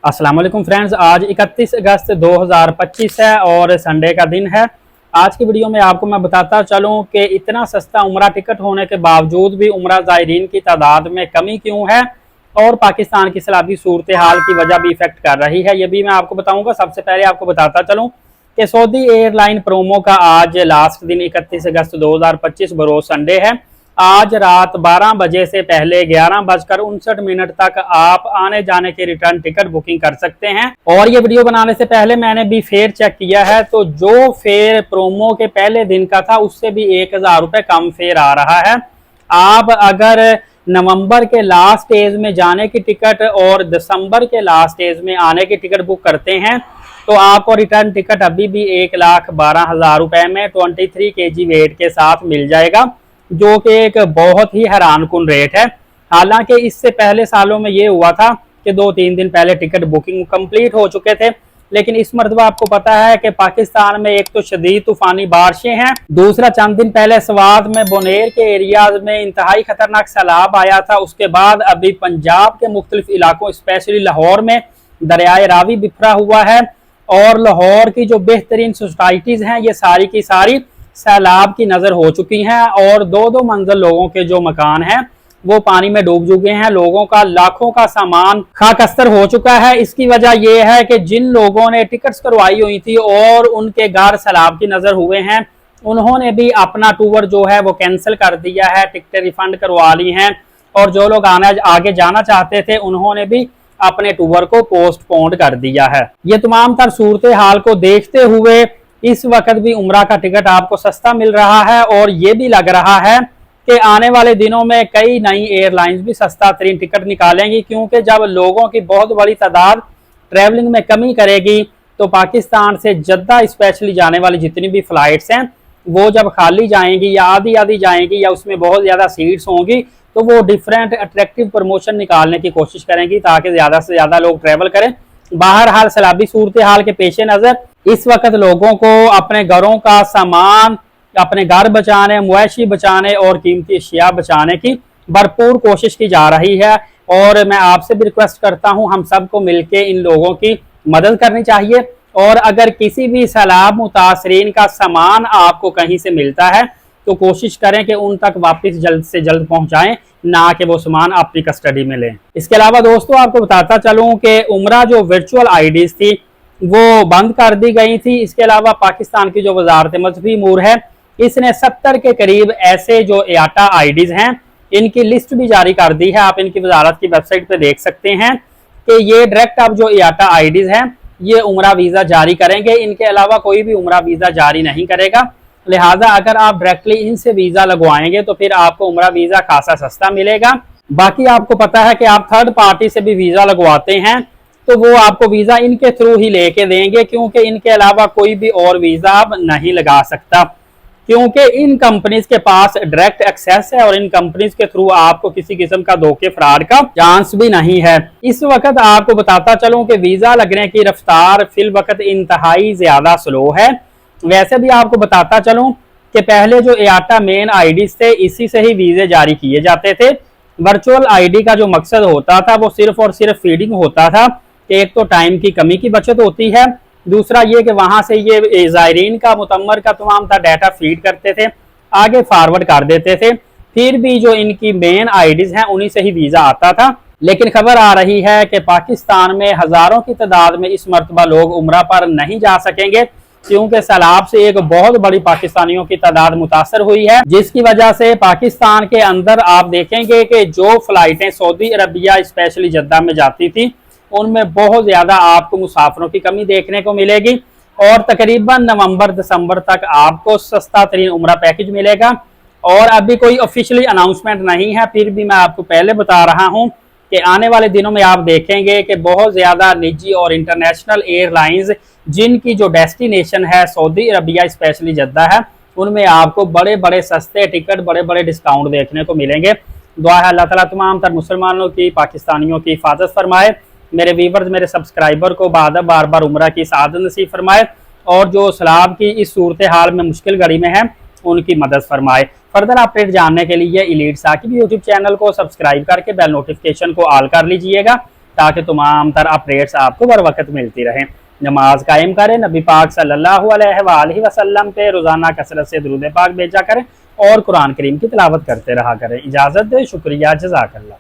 अस्सलाम वालेकुम फ्रेंड्स, आज 31 अगस्त 2025 है और संडे का दिन है। आज की वीडियो में आपको मैं बताता चलूं कि इतना सस्ता उम्रा टिकट होने के बावजूद भी उम्रा ज़ायरीन की तादाद में कमी क्यों है और पाकिस्तान की सलाबी सूरत हाल की वजह भी इफेक्ट कर रही है, ये भी मैं आपको बताऊंगा। सबसे पहले आपको बताता चलूँ कि सऊदी एयरलाइन प्रोमो का आज लास्ट दिन 31 अगस्त 2025 बरोज संडे है। आज रात 12 बजे से पहले 11:59 तक आप आने जाने के रिटर्न टिकट बुकिंग कर सकते हैं। और ये वीडियो बनाने से पहले मैंने भी फेयर चेक किया है, तो जो फेयर प्रोमो के पहले दिन का था उससे भी 1000 रुपये कम फेयर आ रहा है। आप अगर नवंबर के लास्ट स्टेज में जाने की टिकट और दिसंबर के लास्ट स्टेज में आने की टिकट बुक करते हैं तो आपको रिटर्न टिकट अभी भी 1,12,000 रुपए में 23 kg वेट के साथ मिल जाएगा, जो कि एक बहुत ही हैरानकुन रेट है। हालांकि इससे पहले सालों में ये हुआ था कि 2-3 दिन पहले टिकट बुकिंग कंप्लीट हो चुके थे, लेकिन इस मरतबा आपको पता है कि पाकिस्तान में एक तो शदीद तूफानी बारिशें हैं, दूसरा चंद दिन पहले स्वात में बोनेर के एरियाज में इंतहाई खतरनाक सैलाब आया था। उसके बाद अभी पंजाब के मुख्तलिफ इलाकों स्पेशली लाहौर में दरियाए रावी बिखरा हुआ है और लाहौर की जो बेहतरीन सोसाइटीज हैं ये सारी की सारी सैलाब की नजर हो चुकी हैं और 2-2 मंजिल लोगों के जो मकान हैं वो पानी में डूब चुके हैं। लोगों का लाखों का सामान खाकस्तर हो चुका है। इसकी वजह यह है कि जिन लोगों ने टिकट्स करवाई हुई थी और उनके घर सैलाब की नजर हुए हैं, उन्होंने भी अपना टूर जो है वो कैंसिल कर दिया है, टिकटें रिफंड करवा ली हैं। और जो लोग आगे जाना चाहते थे उन्होंने भी अपने टूर को पोस्टपोन कर दिया है। ये तमाम तर सूरत हाल को देखते हुए इस वक्त भी उम्रा का टिकट आपको सस्ता मिल रहा है और ये भी लग रहा है कि आने वाले दिनों में कई नई एयरलाइंस भी सस्ता तरीन टिकट निकालेंगी, क्योंकि जब लोगों की बहुत बड़ी तादाद ट्रैवलिंग में कमी करेगी तो पाकिस्तान से जद्दा स्पेशली जाने वाली जितनी भी फ्लाइट्स हैं वो जब खाली जाएंगी या आधी आधी जाएंगी या उसमें बहुत ज़्यादा सीट्स होंगी तो वो डिफरेंट अट्रैक्टिव प्रमोशन निकालने की कोशिश करेंगी ताकि ज़्यादा से ज़्यादा लोग ट्रैवल करें। बहरहाल सैलाबी सूरत हाल के पेश नज़र इस वक्त लोगों को अपने घरों का सामान, अपने घर बचाने, मुआशी बचाने और कीमती अशिया बचाने की भरपूर कोशिश की जा रही है। और मैं आपसे भी रिक्वेस्ट करता हूं, हम सबको मिलके इन लोगों की मदद करनी चाहिए। और अगर किसी भी सैलाब मुतासरीन का सामान आपको कहीं से मिलता है तो कोशिश करें कि उन तक वापस जल्द से जल्द पहुंचाएं, ना कि वो सामान अपनी कस्टडी में लें। इसके अलावा दोस्तों आपको बताता चलूं कि उम्रा जो वर्चुअल आईडीज थी वो बंद कर दी गई थी। इसके अलावा पाकिस्तान की जो वजारत मजहबी अमूर है इसने 70 के करीब ऐसे जो IATA आईडीज हैं इनकी लिस्ट भी जारी कर दी है। आप इनकी वजारत की वेबसाइट पे देख सकते हैं कि ये डायरेक्ट अब जो IATA आईडीज हैं ये उम्रा वीज़ा जारी करेंगे, इनके अलावा कोई भी उम्रा वीज़ा जारी नहीं करेगा। लिहाजा अगर आप डायरेक्टली इनसे वीज़ा लगवाएंगे तो फिर आपको उम्रा वीज़ा खासा सस्ता मिलेगा। बाकी आपको पता है कि आप थर्ड पार्टी से भी वीज़ा लगवाते हैं तो वो आपको वीज़ा इनके थ्रू ही लेके देंगे, क्योंकि इनके अलावा कोई भी और वीज़ा आप नहीं लगा सकता, क्योंकि इन कंपनीज के पास डायरेक्ट एक्सेस है और इन कंपनीज के थ्रू आपको किसी किस्म का धोखे फ्रॉड का चांस भी नहीं है। इस वक्त आपको बताता चलूं कि वीज़ा लगने की रफ्तार फिल वक्त इंतहाई ज़्यादा स्लो है। वैसे भी आपको बताता चलूं कि पहले जो IATA मेन आईडीज थे इसी से ही वीज़े जारी किए जाते थे। वर्चुअल आईडी का जो मकसद होता था वो सिर्फ और सिर्फ फीडिंग होता था कि एक तो टाइम की कमी की बचत होती है, दूसरा ये कि वहां से ये ज़ायरीन का मुतम्मर का तमाम था डाटा फीड करते थे, आगे फॉरवर्ड कर देते थे, फिर भी जो इनकी मेन आईडीज हैं उन्हीं से ही वीज़ा आता था। लेकिन खबर आ रही है कि पाकिस्तान में हज़ारों की तादाद में इस मरतबा लोग उम्रा पर नहीं जा सकेंगे, क्योंकि सैलाब से एक बहुत बड़ी पाकिस्तानियों की तादाद मुतासर हुई है, जिसकी वजह से पाकिस्तान के अंदर आप देखेंगे कि जो फ्लाइटें सऊदी अरबिया स्पेशली जद्दा में जाती थी उनमें बहुत ज्यादा आपको मुसाफिरों की कमी देखने को मिलेगी और तकरीबन नवंबर दिसंबर तक आपको सस्ता तरीन उम्रा पैकेज मिलेगा। और अभी कोई ऑफिशियली अनाउंसमेंट नहीं है, फिर भी मैं आपको पहले बता रहा हूं कि आने वाले दिनों में आप देखेंगे कि बहुत ज्यादा निजी और इंटरनेशनल एयरलाइंस जिनकी जो डेस्टिनेशन है सऊदी अरबिया स्पेशली जद्दा है उनमें आपको बड़े बड़े सस्ते टिकट, बड़े बड़े डिस्काउंट देखने को मिलेंगे। दुआ है अल्लाह ताला तमाम तर मुसलमानों की, पाकिस्तानियों की हिफाजत फरमाए, मेरे व्यूवर्स, मेरे सब्सक्राइबर को बार बार उम्रा की सादत नसीब फरमाए और जो सैलाब की इस सूरत हाल में मुश्किल घड़ी में है उनकी मदद फरमाए। फर्दर अपडेट जानने के लिए एलीट साकिब यूट्यूब चैनल को सब्सक्राइब करके बेल नोटिफिकेशन को ऑल कर लीजिएगा ताकि तमाम तर अपडेट्स आपको बर वक्त मिलती रहे। नमाज कायम करें, नबी पाक सल्लल्लाहु अलैहि वसल्लम पे रोज़ाना कसरत से दुरूद पाक भेजा करें और कुरान करीम की तिलावत करते रहा करें। इजाज़त दे, शुक्रिया, जज़ाकल्लाह।